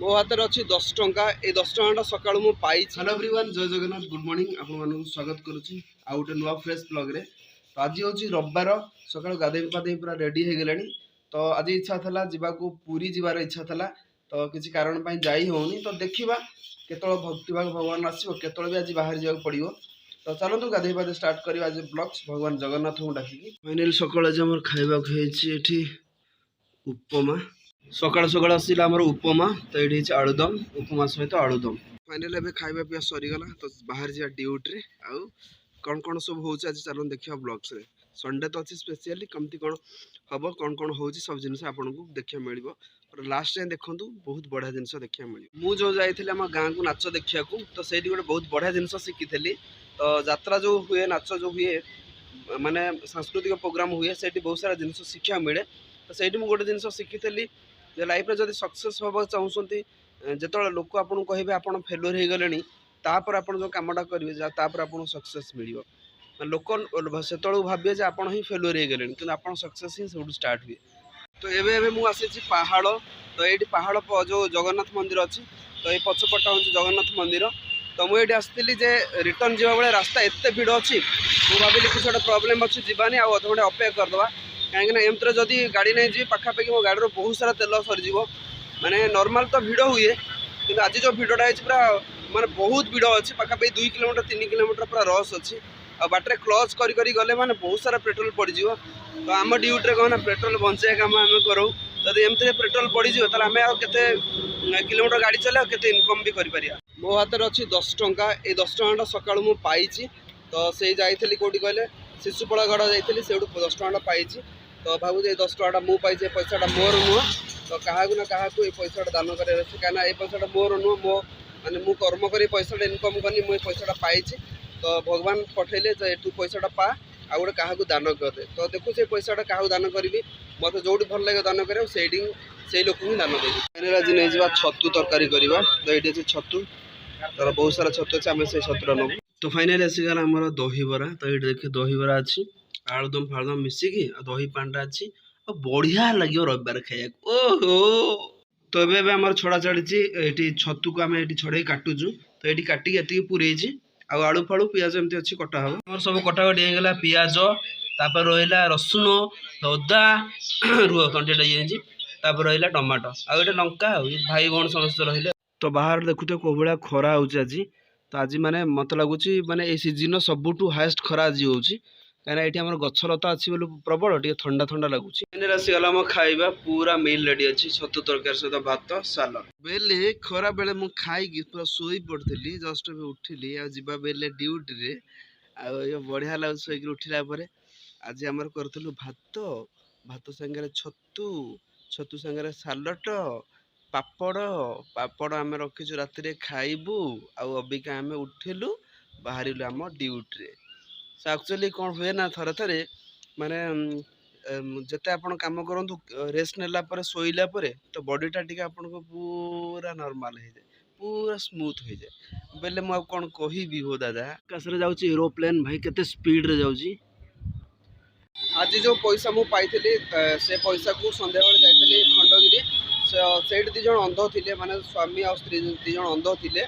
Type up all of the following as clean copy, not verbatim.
मो हाथ में अच्छी 10 टंका ये 10 टंका सका मुझे हेलो एवरीवन जय जगन्नाथ गुड मॉर्निंग आपको स्वागत करुच्ची आ गोटे नुआ फ्रेश ब्लॉग रे। तो आज हूँ रविवार सका गाधे पाधे पूरा रेडी हो गलानी। तो आज इच्छा था जावाक पुरी जीवार इच्छा था तो किसी कारण जाई होनी तो देखा केत भक्तिभाग भगवान आसो केत भी आज बाहर जावाक पड़ो। तो चलतु गाधे पाधे स्टार्ट कर आज ब्लॉग्स भगवान जगन्नाथ को डाकिकी फाइनाली सकाल आज आम खावाक उपमा सकाल सकाल आसला आमर उपमा तो ये आलुदम उपमा सहित आलुदम फाइनाल एवं खाଇବା पिया सरीगला। तो बाहर जा ड्यूटी आउ कौन कौन सब हो आज चलो देखा ब्लॉग्स रे। संडे तो अच्छी स्पेशली कमती कौन हम कौन हो सब जिन आपको देखा मिल लास्ट टाइम देखूँ बहुत बढ़िया जिन देखा मिले। मुझे जाइए आम गाँव को नाच देखा तो से गोटे बहुत बढ़िया जिन शिखी तो यात्रा जो हुए नाच जो हुए माने सांस्कृतिक प्रोग्राम हुए से बहुत सारा जिन शिक्षा मिले। तो से गोटे जिन शिखी लाइफ जब सक्सेस हाँ चाहते जो लोक आपको कहे आप फेलुअर हो गले तापर आप जो कमटा करेंगे तापर आप सक्सेस मिल लोक से भावे आप ही फेलुअर हो गले कि आप सक्सेस ही सब स्टार्ट हुए। तो एवं मुझे आसी पहाड़ तो ये पहाड़ जो जगन्नाथ मंदिर अच्छी तो ये पछपट हूँ जगन्नाथ मंदिर। तो मुझे आसती जे रिटर्न जावा बेले रास्ता एत भिड़ अच्छी मुझे भाविली किसी गोटे प्रोब्लेम अच्छी जीवानी आ अध घंटे अपेक्षा करदे कहीं एमती जदि गाड़ी नहीं जी पाखापाखि मो गाड़ी बहुत सारा तेल सरीज माने नॉर्मल तो भिड़ हुए कि आज जो भिड़टा है पूरा माने बहुत भिड़ अच्छी पाखापाखि 2 किलोमीटर 3 किलोमीटर पूरा रस अच्छी आ बाटे क्लच करी गले माने बहुत सारा पेट्रोल पड़ज। तो आम ड्यूटी कहना पेट्रोल बंचाई कम आम करूँ जब एमती पेट्रोल पड़ज तो आम आते किलोमीटर गाड़ी चले के इनकम भी कर मो हाथ में अच्छी 10 टंका ये 10 टंका सका मुझे पाई। तो से जाइली कौटी कहले शिशुपड़ा गढ़ जाइली से 10 टंका पाई। तो भावुँ 10 टंका मुझे पाई पैसाटा मोर नुह तो क्या ना क्या ये पैसाटा दान कर कहीं ये पैसाटा मोर नुह मो माने मु कर्म कर पैसाटा इनकम कनी मुझे पैसाटा पाई। तो भगवान पठेले तू पैसाटा पा आ गोटे क्या दान करदे। तो देखो से पैसाटा क्या दान करी मत जो भल लगे दान कर से लोक ही दान देवी। आज नहीं जावा छतु तरकारी करवा तो ये छतु तर बहुत सारा छतु अच्छे आम से छतुरा नबू। तो फाइनाली आसीगला आमर दहीबरा तो ये देखिए दहीबरा अच्छी आलुदम फालुदम मिसिकी दही पांडा अच्छी बढ़िया लगे रविवार खाया ओहो। तो ये आम छड़ा चढ़ी छतु को आम ये छड़े काटुचु तो ये काटिकी पूरे आलू फालू पियाज एमती अच्छी कटा हम मोर सब कटाकटी होगा पियाज तापर रहा रसुण अदा रुह तंटेटा ये तापर रहा टमाटो आउ ये लंका भाई भौण समस्त रही। तो बाहर देखुते कौ भाया खरा हो आज तो आज माने मत लगुच माने ये सीजन सबुठ हाएस्ट खरा आज हो कहीं ये आम गछलता अच्छी बोलो प्रबल टे ठंडा ठंडा लगुच। आसीगला मो खाଇବା पूरा मिल रेडी अच्छी छतु तरकारी सहित भात सालाड बेले खरा बेले मु खाई पूरा शोई पड़ी जस्ट उठिली आवा बेले ड्यूटी रे आ बढ़िया लगे शोक उठला आज आम करूँ भात भात सांगे छतु छतु सांगे सालट पापड़ पापड़ आम रखीचु राति खाइबू अबिका आम उठिलु बाहर आम ड्यूटी रे। सो एक्चुअली कौन हुए ना थरे थरे माने जिते आप कम करूँ रेस्ट नेला शोला तो बॉडीटा टी आप पूरा नॉर्मल हो जाए पूरा स्मूथ हो जाए बेले मुझे कौन कहि हो दादा आकाश में जाऊँगी एरोप्लेन भाई केते स्पीड रे जाऊँगी। आज जो पैसा मु पाई से पैसा को संध्या बेले जाइए खंडगिरी से दी जन अंध थे माने स्वामी आ स्त्री दी जन अंध थे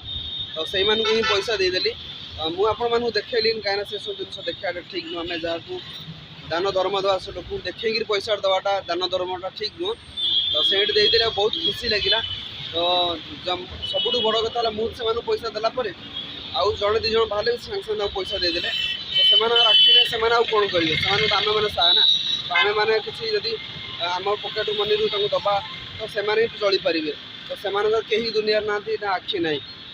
तो से ही पैसा देदेली मुझे आपण देखली कहीं से सब जिन देखा ठीक नुह आम जहाँ दान धर्म दवा से लोक देखे पैसा दवाटा दान धर्मटा ठीक नुह। तो से बहुत खुशी लगे। तो सबुठ बड़ कथा मुझे पैसा देलापर आउ जड़े दी जन बाहर सागे सागे पैसा देदेले तो से आखिरी से कौन करेंगे से आम मैंने साए ना तो आम मैंने किसी जदि आम पकेट मनी दबा तो से चली पारे तो से कहीं दुनिया ना ना आखि ना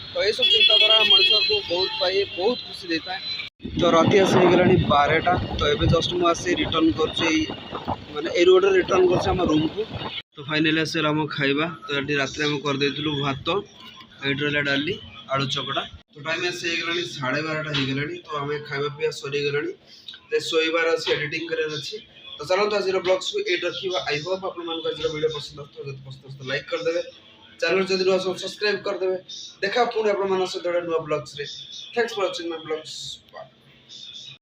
तो ये सब चिंताधारा मनुष्य को बहुत पाई बहुत खुशी देता है। तो राति आसी गला 12टा तो ये जस्ट मुझे रिटर्न कर रोड रिटर्न कर रूम को। तो फाइनाली आसला आम खाइबा तो ये रात करदेलु भात ये रहा डाली आलू चकटा। तो टाइम आसी गला 12:30 हो गला तो आम खाଇବା पिया सरीगला शोबार अच्छी एडिटिंग कर अच्छी। तो चलते आज ब्लॉग्स को ये रखा आई होप आप वीडियो पसंद आसो तो लाइक करदे चैनल जदि नुआ सब्सक्राइब करदे देखा पुणी आप सहित नुआ ब्लॉग्स रे। Thanks for watching my blogs.